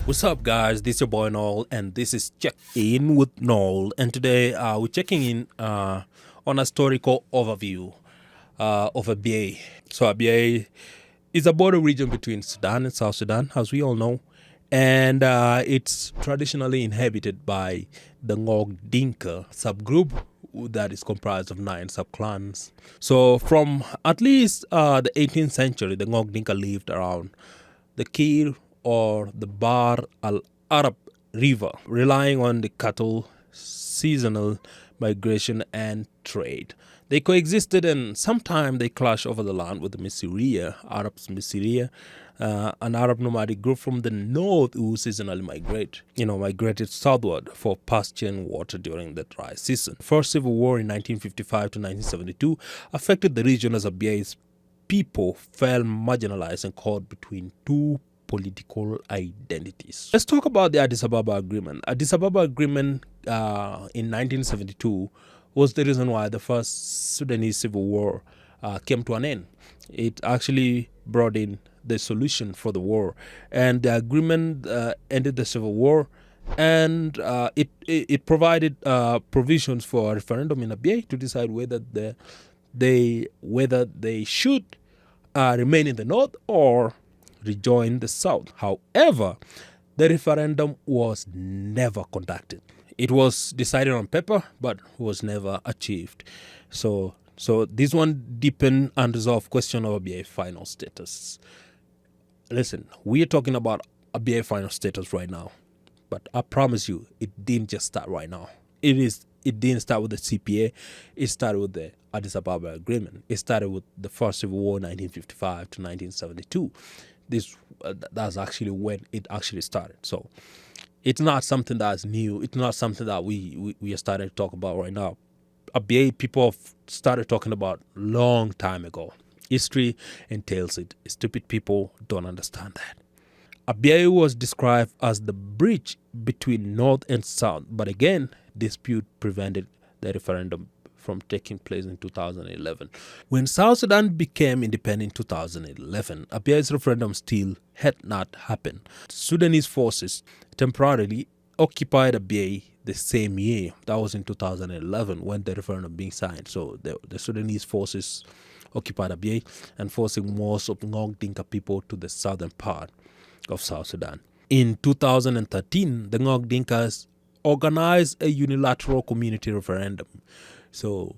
What's up, guys? This is your boy Noel, and this is Check In with Noel. And today we're checking in on a historical overview of Abyei. So Abyei is a border region between Sudan and South Sudan, as we all know, and it's traditionally inhabited by the Ngok Dinka subgroup that is comprised of 9 subclans. So from at least the 18th century, the Ngok Dinka lived around the Kir or the Bar al Arab River, relying on the cattle, seasonal migration, and trade. They coexisted and sometimes they clashed over the land with the Misiria, Arabs Misiria, an Arab nomadic group from the north who seasonally migrated southward for pasture and water during the dry season. First civil war in 1955 to 1972 affected the region as Abyei's people felt marginalized and caught between two political identities. Let's talk about the Addis Ababa Agreement. Addis Ababa Agreement in 1972 was the reason why the first Sudanese civil war came to an end. It actually brought in the solution for the war, and the agreement ended the civil war, and it provided provisions for a referendum in Abyei to decide whether they should remain in the north or rejoin the south. However, the referendum was never conducted. It was decided on paper, but was never achieved. So this one deepened unresolved question of Abyei final status. Listen, we are talking about Abyei final status right now, but I promise you, it didn't just start right now. It didn't start with the CPA. It started with the Addis Ababa Agreement. It started with the First Civil War, 1955 to 1972. That's actually when it actually started. So it's not something that's new. It's not something that we are starting to talk about right now. Abyei people have started talking about long time ago. History entails it. Stupid people don't understand that. Abyei was described as the bridge between North and South, but again, dispute prevented the referendum from taking place in 2011. When South Sudan became independent in 2011, Abyei's referendum still had not happened. Sudanese forces temporarily occupied Abyei the same year. That was in 2011 when the referendum being signed. So the Sudanese forces occupied Abyei and forcing most of Ngok Dinka people to the southern part of South Sudan. In 2013, the Ngok Dinkas organized a unilateral community referendum. So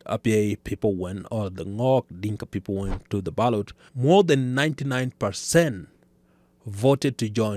Abyei people went, or the Ngok Dinka people went to the ballot. More than 99% voted to join